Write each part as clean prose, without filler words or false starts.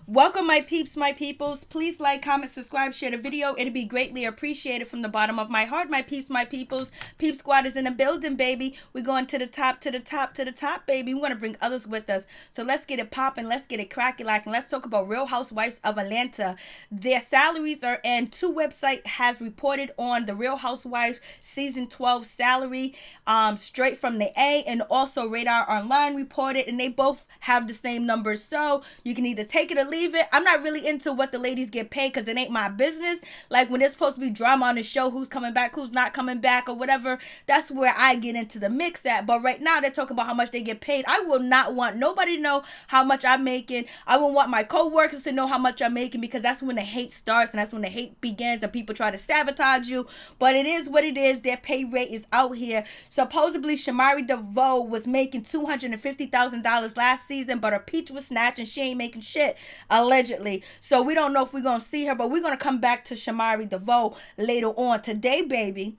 Welcome, my peeps, my peoples. Please like, comment, subscribe, share the video. It'd be greatly appreciated from the bottom of my heart, my peeps, my peoples. Peep Squad is in the building, baby. We're going to the top, to the top, to the top, baby. We want to bring others with us. So let's get it popping. Let's get it cracking, like, and let's talk about Real Housewives of Atlanta. Their salaries are in. Two website has reported on the Real Housewives season 12 salary, straight from the A, and also Radar Online reported, and they both have the same numbers. So you can either take it or leave it. I'm not really into what the ladies get paid because it ain't my business. Like when there's supposed to be drama on the show, who's coming back, who's not coming back, or whatever, that's where I get into the mix at. But right now they're talking about how much they get paid. I will not want nobody to know how much I'm making. I will want my co-workers to know how much I'm making, because that's when the hate starts and that's when the hate begins and people try to sabotage you. But it is what it is. Their pay rate is out here. Supposedly Shamari DeVoe was making $250,000 last season, but her peach was snatched and she ain't making shit, allegedly. So we don't know if we're gonna see her, but we're gonna come back to Shamari DeVoe later on today, baby.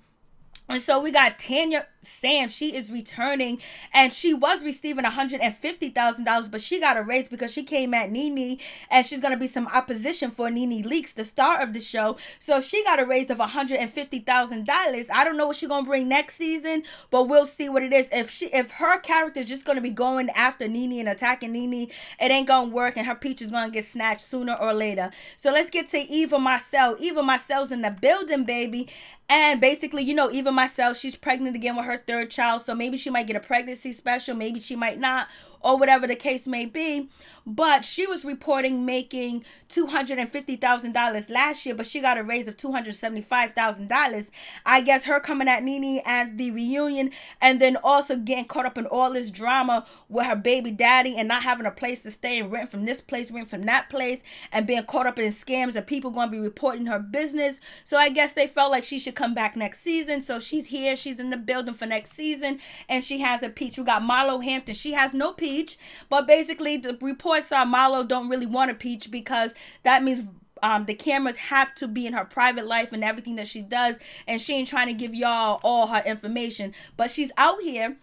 And so we got Tanya Sam. She is returning, and she was receiving $150,000, but she got a raise because she came at Nene, and she's going to be some opposition for Nene Leakes, the star of the show. So she got a raise of $150,000. I don't know what she's going to bring next season, but we'll see what it is. If her character is just going to be going after Nene and attacking Nene, it ain't going to work, and her peach is going to get snatched sooner or later. So let's get to Eva Marcel. Eva Marcel's in the building, baby. And basically, you know, Eva Marcel, she's pregnant again with her third child. So maybe she might get a pregnancy special. Maybe she might not, or whatever the case may be. But she was reporting making $250,000 last year, but she got a raise of $275,000. I guess her coming at Nene at the reunion, and then also getting caught up in all this drama with her baby daddy and not having a place to stay and rent from this place, rent from that place, and being caught up in scams and people going to be reporting her business. So I guess they felt like she should come back next season. So she's here. She's in the building for next season, and she has a peach. We got Marlo Hampton. She has no peach, but basically the reports are Marlo don't really want a peach, because that means the cameras have to be in her private life and everything that she does, and she ain't trying to give y'all all her information. But she's out here.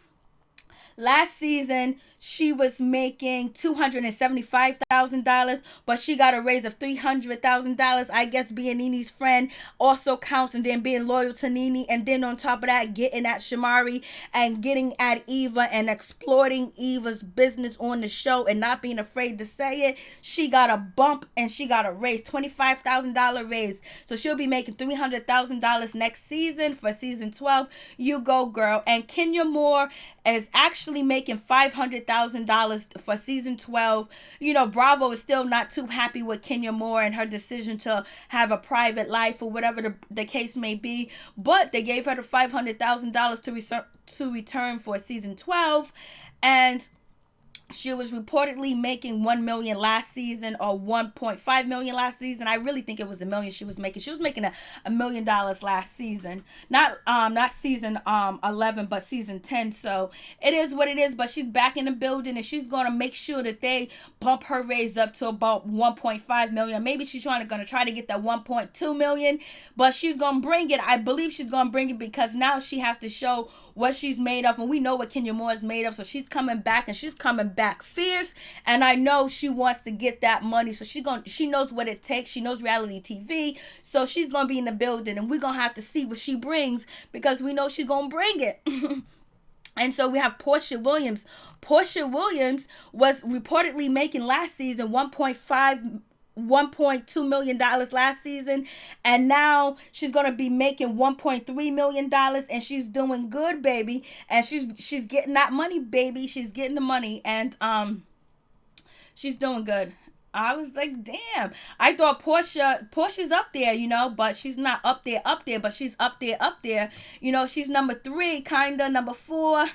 Last season, she was making $275,000, but she got a raise of $300,000. I guess being Nene's friend also counts, and then being loyal to Nene, and then on top of that, getting at Shamari and getting at Eva and exploiting Eva's business on the show and not being afraid to say it. She got a bump and she got a raise, $25,000 raise. So she'll be making $300,000 next season for season 12. You go, girl. And Kenya Moore is actually making $500,000 for season 12. You know, Bravo is still not too happy with Kenya Moore and her decision to have a private life or whatever the case may be. But they gave her the $500,000 to return for season 12. And she was reportedly making $1 million last season, or $1.5 million last season. I really think it was $1 million she was making. She was making $1 million last season, not season 11, but season 10. So it is what it is. But she's back in the building, and she's gonna make sure that they bump her raise up to about $1.5 million. Maybe she's gonna try to get that $1.2 million, but she's gonna bring it. I believe she's gonna bring it, because now she has to show what she's made of, and we know what Kenya Moore is made of. So she's coming back, and she's coming back fierce, and I know she wants to get that money. So she knows what it takes. She knows reality TV, so she's gonna be in the building, and we're gonna have to see what she brings, because we know she's gonna bring it. And so we have Porsha Williams. Porsha Williams was reportedly making last season $1.2 million last season, and now she's gonna be making $1.3 million, and she's doing good, baby. And she's getting that money, baby. She's getting the money, and she's doing good. I was like, damn. I thought Portia's up there, you know, but she's not up there, but she's up there. You know, she's number 3, kinda, number 4.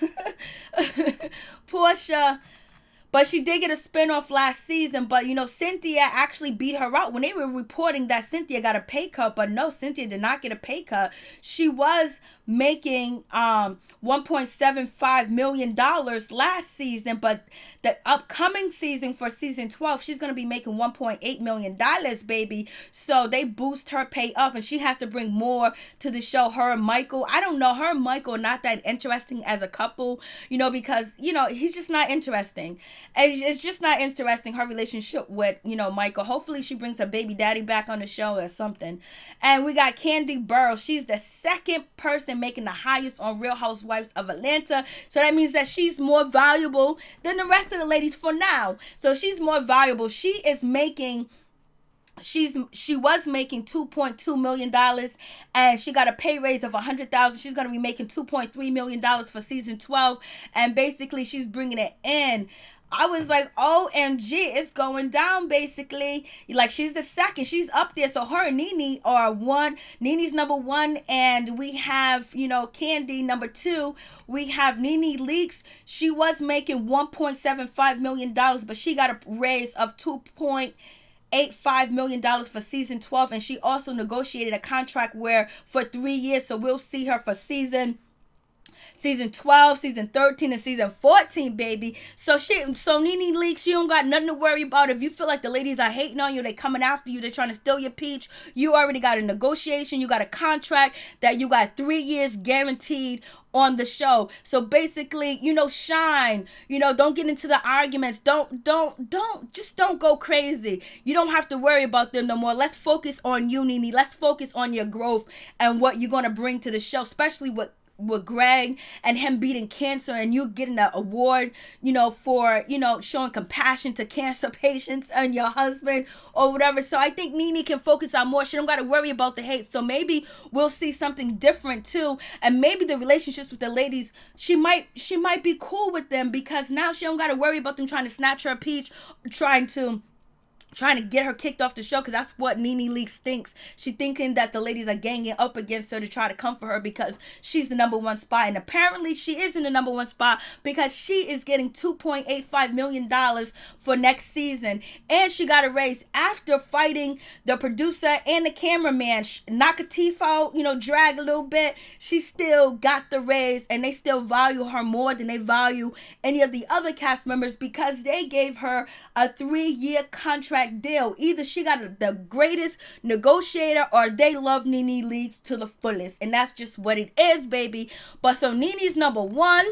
Porsha. But she did get a spinoff last season. But, you know, Cynthia actually beat her out when they were reporting that Cynthia got a pay cut. But no, Cynthia did not get a pay cut. She was making $1.75 million last season. But the upcoming season, for season 12, she's going to be making $1.8 million, baby. So they boost her pay up. And she has to bring more to the show. Her and Michael. I don't know. Her and Michael are not that interesting as a couple. You know, because, you know, he's just not interesting. it's just not interesting, her relationship with, Michael. Hopefully she brings her baby daddy back on the show or something. And we got Kandi Burruss. She's the second person making the highest on Real Housewives of Atlanta. So that means that she's more valuable than the rest of the ladies for now. So she's more valuable. She was making $2.2 million, and she got a pay raise of $100,000. She's going to be making $2.3 million for season 12, and basically she's bringing it in. I was like, OMG, it's going down, basically. Like, she's the second. She's up there. So her and Nene are one. Nene's number one. And we have, Kandi number two. We have Nene Leakes. She was making $1.75 million, but she got a raise of $2.85 million for season 12. And she also negotiated a contract for 3 years. So we'll see her for season 12, season 13, and season 14, baby. So Nene Leakes, you don't got nothing to worry about. If you feel like the ladies are hating on you, they coming after you, they're trying to steal your peach, you already got a negotiation, you got a contract that you got 3 years guaranteed on the show. So basically, shine, don't get into the arguments. Don't go crazy. You don't have to worry about them no more. Let's focus on you, Nene. Let's focus on your growth and what you're going to bring to the show, especially with Greg and him beating cancer, and you getting an award, for, showing compassion to cancer patients and your husband or whatever. So I think Nene can focus on more. She don't got to worry about the hate. So maybe we'll see something different too. And maybe the relationships with the ladies, she might be cool with them, because now she don't got to worry about them trying to snatch her peach, trying to get her kicked off the show, because that's what Nene Leakes thinks. She's thinking that the ladies are ganging up against her to try to come for her because she's the number one spot. And apparently she is in the number one spot because she is getting $2.85 million for next season. And she got a raise after fighting the producer and the cameraman. Knock a teeth out, drag a little bit. She still got the raise, and they still value her more than they value any of the other cast members, because they gave her a 3-year contract deal. Either she got the greatest negotiator, or they love Nene Leakes to the fullest, and that's just what it is, baby. But so Nene's number one.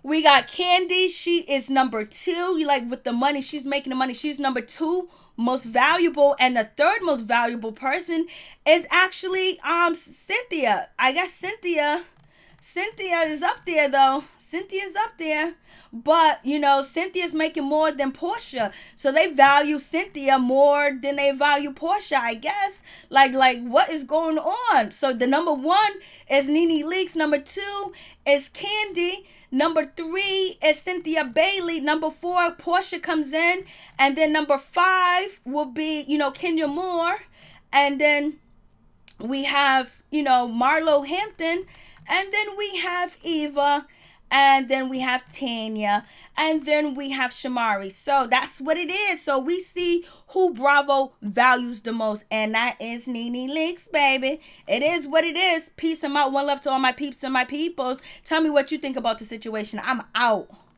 We got Kandi. She is number two. With the money, she's making the money. She's number two most valuable, and the third most valuable person is actually Cynthia. I guess Cynthia is up there though. Cynthia's up there. But, Cynthia's making more than Porsha. So they value Cynthia more than they value Porsha, I guess. Like what is going on? So the number one is Nene Leakes. Number two is Kandi. Number 3 is Cynthia Bailey. Number 4, Porsha comes in. And then number 5 will be, Kenya Moore. And then we have, Marlo Hampton. And then we have Eva. And then we have Tanya. And then we have Shamari. So that's what it is. So we see who Bravo values the most. And that is Nene Leakes, baby. It is what it is. Peace and out. One love to all my peeps and my peoples. Tell me what you think about the situation. I'm out.